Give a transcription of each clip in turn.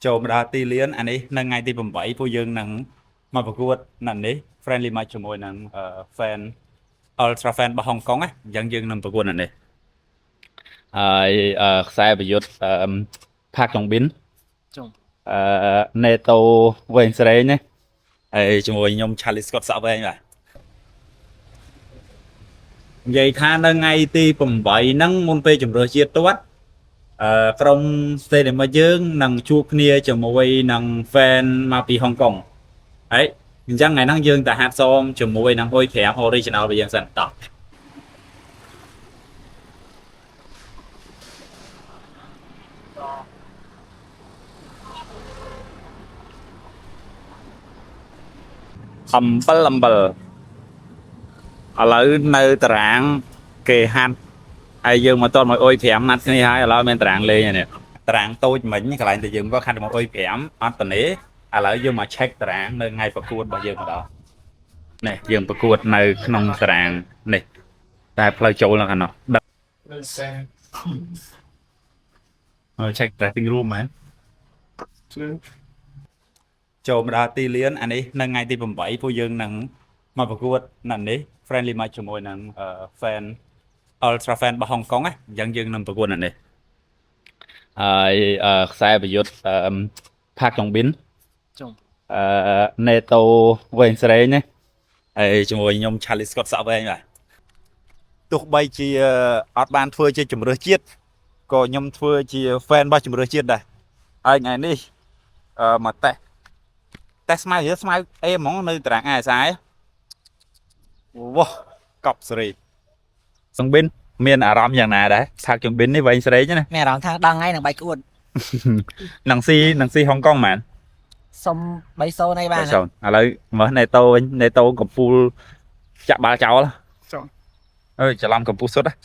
ចូលមកដល់ទីលានអានេះនៅថ្ងៃទី8ពួកយើងនឹងមកប្រកួតនៅនេះ friendly match ជាមួយនឹង fan ultra fan របស់ហុងកុងណាអញ្ចឹងយើងនឹងប្រកួតនៅនេះហើយខ្សែប្រយុទ្ធផាកចុងប៊ីនណេតូវែងស្រេងណាហើយជាមួយខ្ញុំ Charlie Scott សក់វែងបាទនិយាយថានៅថ្ងៃទី8ហ្នឹងមុនពេលជម្រើសជាតិទាត់ក្រុម Stadium របស់យើងនឹងជួបគ្នាជាមួយនឹង fan មកពីហុងកុងហើយអញ្ចឹងថ្ងៃហ្នឹងយើងទៅហាត់សមជាមួយនឹងហួយ5 original របស់យើងសិនតោះអំបិលឥឡូវនៅតារាងគេហាត់ហើយយើងមកតមកអុយ5ណាត់គ្នាហើយឥឡូវមានតារាងលេងហើយនេះតារាងតូចមិញកន្លែងតែយើងមកខាត់មកអុយ5អត់តនេះឥឡូវយើងមក check តារាងនៅថ្ងៃប្រកួតរបស់យើងម្ដងនេះយើងប្រកួតនៅក្នុងតារាងនេះតែផ្លូវចូលនៅខាងនោះcheck dressing room មែនចូលមកដល់ទីលានអានេះនៅថ្ងៃទី8ពួកយើងនឹងមកប្រកួតនៅនេះ friendly match ជាមួយនឹង fan ultra fan របស់ហុងកុងណាអញ្ចឹងយើងនឹងប្រកួតនៅនេះហើយខ្សែប្រយុទ្ធផាកចុងប៊ីនណេតូវែងស្រេងណាហើយជាមួយខ្ញុំ Charlie Scott សក់វែងបាទទោះបីជាអត់បានធ្វើជាជំរឿសជាតិក៏ខ្ញុំធ្វើជា fan របស់ជំរឿសជាតិដែរហើយថ្ងៃនេះមកតេស្មៅអេហ្មងនៅតារាង ASI វ៉ោះកប់សេរីសង្ប៊ិនមានអារម្មណ៍យ៉ាងណាដែរផាកចុងប៊ីននេះវែងស្រេងណាមានអារម្មណ៍ថាដល់ថ្ងៃនឹងបាយក្អួតនឹងស៊ីហុងកុងមែនសុំ3-0នេះបានឥឡូវមើលណេតូវិញណេតូកំពូលចាក់បាល់ចោលអើយច្រឡំកំពូលសុទ្ធ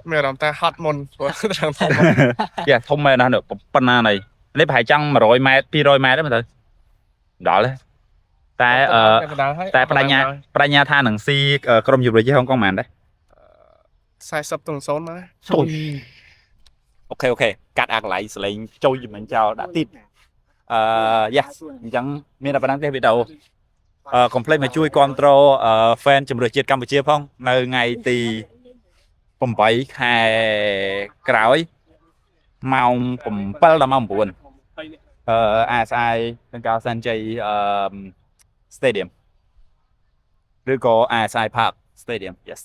មានអារម្មណ៍ថាហត់មុនព្រោះត្រង់យ៉ាធំមែនណាស់ប៉ុណ្ណានេះនេះប្រហែលចង់100ម៉ែត្រ200ម៉ែត្រទេមើលទៅដល់តែបដញ្ញាថានឹងស៊ីក្រុមជម្រើសជាតិហុងកុងមែនដែរ40-0ណាអូខេកាត់អាកន្លែងសលេងចូលយមិនចោលដាក់ទីតយ៉ាអញ្ចឹងមានតែប៉ុណ្្នឹងទេវីដេអូកុំភ្លេចមកជួយគ្រប់គ្រងfan ជម្រើសជាតិកម្ពុជាផងនៅថ្ងៃទី8ខែក្រោយម៉ោង7ដល់ម៉ោង9ASI នឹងកៅសាន់ជ័យstadium ឬក៏ ASI Park Stadium yes